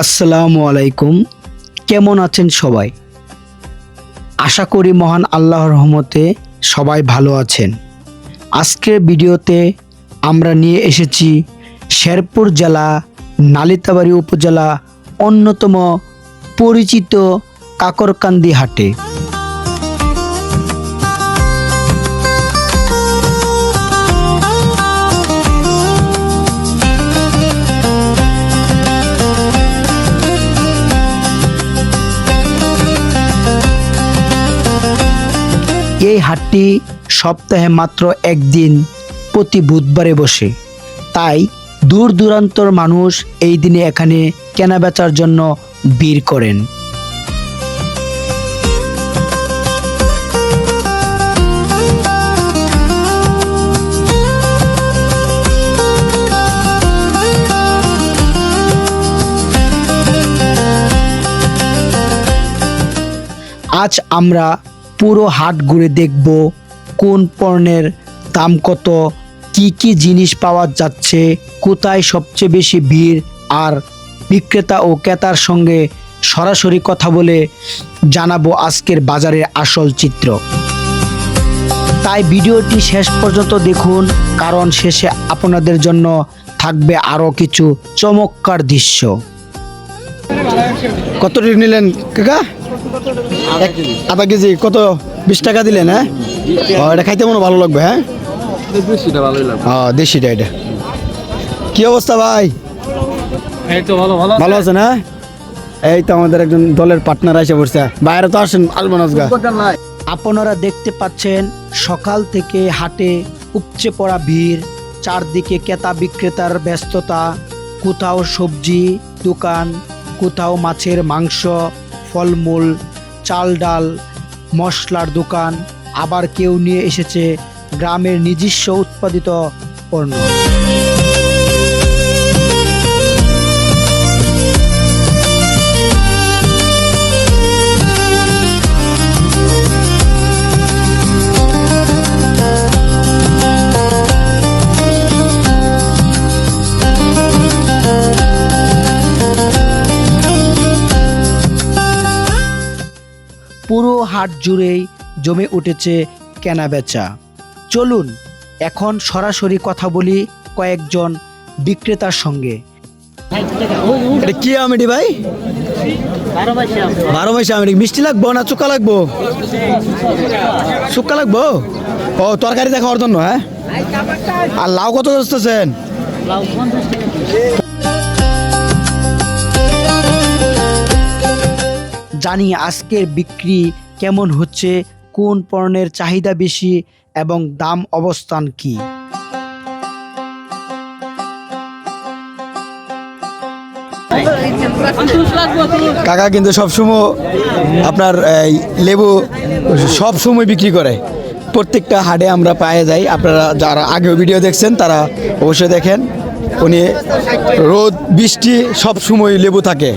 আসসালামু আলাইকুম। কেমন আছেন সবাই? আশা করি মহান আল্লাহর রহমতে সবাই ভালো আছেন। আজকের ভিডিওতে আমরা নিয়ে এসেছি শেরপুর জেলা নালিতাবাড়ী উপজেলা অন্যতম পরিচিত কাকরকান্দি হাটে। এই হাটটি সপ্তাহে মাত্র একদিন প্রতি বুধবারে বসে, তাই দূর দূরান্তর মানুষ এই দিনে এখানে কেনাবেচার জন্য ভিড় করেন। আজ আমরা পুরো হাট ঘুরে দেখব কোন পণ্যের দাম কত, কি কি জিনিস পাওয়া যাচ্ছে, কোথায় সবচেয়ে বেশি ভিড়, আর বিক্রেতা ও ক্রেতার সঙ্গে সরাসরি কথা বলে জানাবো আজকের বাজারের আসল চিত্র। তাই ভিডিওটি শেষ পর্যন্ত দেখুন, কারণ শেষে আপনাদের জন্য থাকবে আরও কিছু চমৎকার দৃশ্য। কত নিলেন কাকা? আধা কেজি কত? 20 টাকা দিলেন? হ্যাঁ, এটা খাইতে মনে ভালো লাগবে। হ্যাঁ, দেশিটা এটা। কি অবস্থা ভাই? ভালো আছেন? হ্যাঁ, এই তো আমাদের একজন দলের পার্টনার এসে পড়ছে। বাইরে তো আসেন, আসবেন আজকে। আপনারা দেখতে পাচ্ছেন সকাল থেকে হাটে উপচে পড়া ভিড়, চারদিকে ক্রেতা বিক্রেতার ব্যস্ততা। কোথাও সবজি দোকান, কোথাও মাছের মাংস, ফলমূল, চাল ডাল, মশলার দোকান, আবার কেউ নিয়ে এসেছে গ্রামের নিজস্ব উৎপাদিত পণ্য। পুরো হাট জুড়েই জমে উঠেছে কেনাবেচা। চলুন এখন সরাসরি কথা বলি কয়েকজন বিক্রেতার সঙ্গে। এটা কি আম এটি ভাই? 12 মাসে আম। মিষ্টি লাগবো না চুকা লাগবো? চুকা লাগবো। ও, তরকারি দেখা ওর জন্য। হ্যাঁ, আর লাউ কত যাচ্ছেন? জানি আজকের বিক্রি কেমন হচ্ছে, কোন পণ্যের চাহিদা বেশি এবং দাম অবস্থান কি। কাকা কিন্তু সবসময় আপনার লেবু সবসময় বিক্রি করে। প্রত্যেকটা হাটে আমরা পায়ে যাই। আপনারা যারা আগেও ভিডিও দেখছেন তারা অবশ্যই দেখেন। উনি রোদ বৃষ্টি সব সময় লেবু থাকে।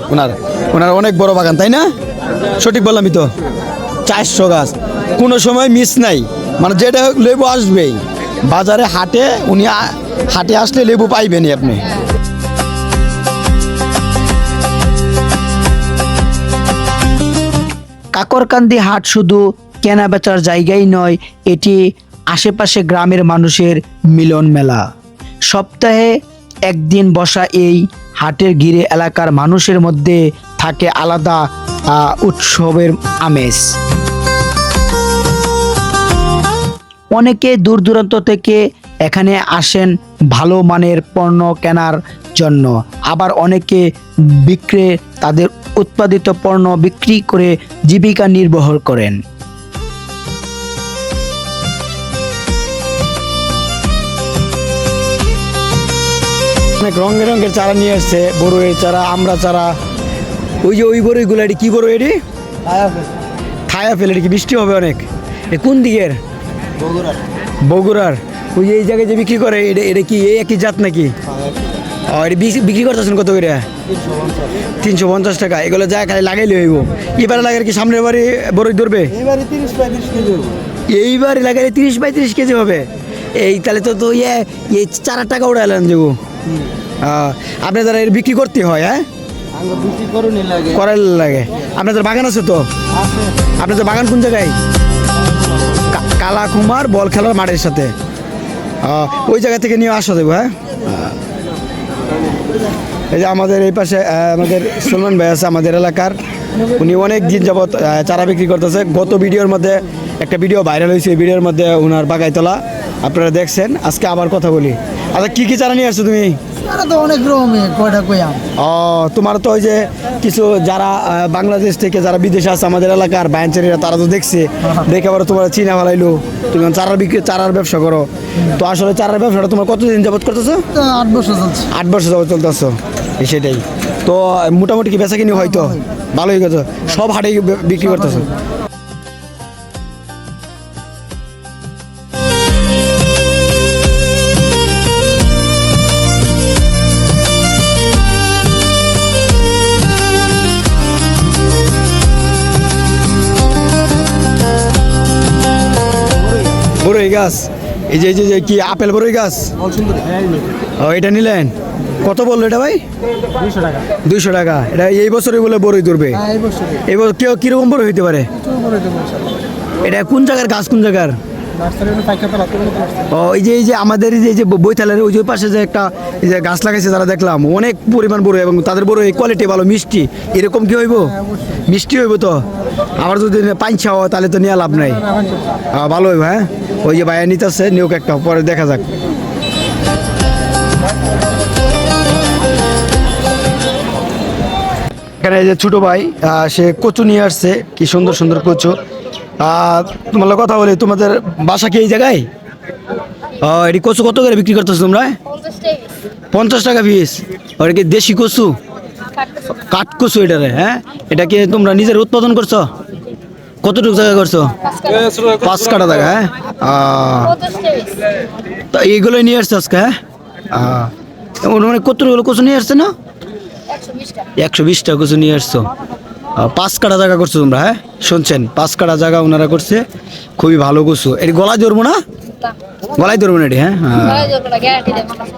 ওনার অনেক বড় বাগান, তাই না? সঠিক বললামই তো? 400 গাছ, কোনো সময় মিস নাই। মানে যেটা লেবু আসবেই বাজারে, হাটে উনি হাটে আসলে লেবু পাইবেনই আপনি। কাকরকান্দি হাট শুধু কেনা বেচার জায়গাই নয়, এটি আশেপাশে গ্রামের মানুষের মিলন মেলা। সপ্তাহে একদিন বসা এই হাটের ঘিরে এলাকার মানুষের মধ্যে থাকে আলাদা উৎসবের আমেজ। অনেকে দূর দূরান্ত থেকে এখানে আসেন ভালো মানের পণ্য কেনার জন্য, আবার অনেকে বিক্রে তাদের উৎপাদিত পণ্য বিক্রি করে জীবিকা নির্বাহ করেন। অনেক রঙের রঙের চারা নিয়ে আসছে, বড়ইয়ের চারা, আমরা চারা। ওই যে ওই বড়ইগুলো, এটি কি বড়ই? এটি খায়া ফেলে। এটি কি বৃষ্টি হবে অনেক? কোন দিকের? বগুড়ার। ওই যে এই জায়গায় যে বিক্রি করে, এটা কি এই একই জাত নাকি? এটা বিক্রি করতেছেন কত করে? 350 টাকা। এগুলো যা খালি লাগাইলে হইব। এবারে লাগার কি সামনের বাড়ি বড়ই ধরবে? এইবারে লাগাইলে 30-35 কেজি হবে। এই তাহলে তো এই 4 টাকা উড়াইলেন যাবো। আপনি যারা এর বিক্রি করতে হয়? হ্যাঁ, করার লাগে। আপনাদের বাগান আছে তো? আপনাদের বাগান কোন জায়গায়? কালাকুমার বল খেলার মাঠের সাথে। ওই জায়গা থেকে নিয়ে আসা দেবো। হ্যাঁ, এই যে আমাদের এই পাশে আমাদের সুলমান ভাই আছে আমাদের এলাকার, উনি অনেক দিন যাবৎ চারা বিক্রি করতেছে। গত ভিডিওর মধ্যে একটা ভিডিও ভাইরাল হয়েছে, এই ভিডিওর মধ্যে ওনার বাগাই তোলা আপনারা দেখছেন। আজকে আবার কথা বলি। আচ্ছা, কি কি চারা নিয়ে আসছো তুমি? তো অনেক রকমের কয়টা কইয়াম। তোমার তো ওই যে কিছু যারা বাংলাদেশ থেকে যারা বিদেশে আছে আমাদের এলাকার বায়ানচারীরা, তারা তো দেখছে, দেখে আবার তোমার চিনা ফেলাইলো তুমি চারার ব্যবসা করো। তো আসলে চারার ব্যবসাটা তোমার কতদিন যাবত করতেছো? 8 বছর চলছে। 8 বছর যাবত চলতেছো, সেটাই তো। মোটামুটি কি বেচা কিনি হয়তো ভালোই গেছো? সব হাটে বিক্রি করতেছো? বড়ই গাছ, এই যে কি আপেল বড়ই গাছ? এটা নিলেন কত বললো এটা ভাই? 200 টাকা। এটা এই বছরই বলে বড়ই ধরবে? এই বছর কিরকম বড়ই হইতে পারে? এটা কোন জায়গার গাছ, কোন জায়গার? এই যে আমাদের এই যে বইতালের ওই যে পাশে যে একটা এই যে গাছ লাগাইছে যারা, দেখলাম অনেক পরিমাণ বড়, এবং তাদের বড় কোয়ালিটি ভালো, মিষ্টি। এরকম কি হইব? মিষ্টি হইব তো? আবার যদি পাইনছা হয় তাহলে তো নিয়ে লাভ নাই। ভালো হইব। হ্যাঁ, ওই যে ভাইয়া নিতেছে, নিয়োগ একটা, পরে দেখা যাক। এখানে এই যে ছোট ভাই, সে কচু নিয়ে আসছে, কি সুন্দর সুন্দর কচু। তোমার কথা বলি, তোমাদের বাসা কি এই জায়গায়? এটি কচু কত করে বিক্রি করতেছো তোমরা? 50 টাকা পিস। ওটা কি দেশি কচু? কাঠ কচু এটারে? হ্যাঁ, এটা কি তোমরা নিজের উৎপাদন করছো? কতটুকু জায়গা করছো? 5 কাঠা জায়গা। হ্যাঁ, তো এইগুলোই নিয়ে আসছো আজকে? হ্যাঁ, মানে কতগুলো কচু নিয়ে আসছে না? 120টা কচু নিয়ে আসছো। 5 কাঠা জায়গা করছো তোমরা? হ্যাঁ, শুনছেন, 5 কাঠা জায়গা ওনারা করছে। খুবই ভালো কচু। এটি গলায় ধরবো না? গলায় ধরবো না এটি? হ্যাঁ,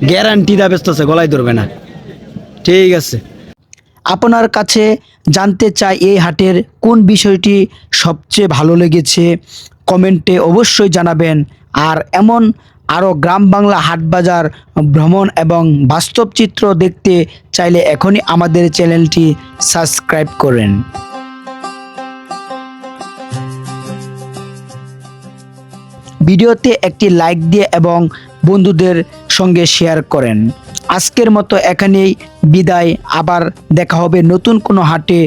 গ্যারান্টি দা ব্যস্ত আছে, গলায় ধরবে না। ঠিক আছে। আপনার কাছে জানতে চাই এই হাটের কোন বিষয়টি সবচেয়ে ভালো লেগেছে, কমেন্টে অবশ্যই জানাবেন। আর এমন আরও গ্রাম বাংলা হাট বাজার ভ্রমণ এবং বাস্তব চিত্র দেখতে চাইলে এখনই আমাদের চ্যানেলটি সাবস্ক্রাইব করেন। ভিডিওতে একটি লাইক দিয়ে এবং বন্ধুদের সঙ্গে শেয়ার করেন। আজকের মতো এখানেই বিদায়। আবার দেখা হবে নতুন কোনো হাটে,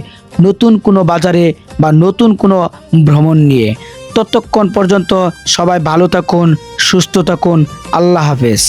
নতুন কোনো বাজারে বা নতুন কোনো ভ্রমণ নিয়ে। ততক্ষণ পর্যন্ত সবাই ভালো থাকুন, সুস্থ থাকুন। আল্লাহ হাফেজ।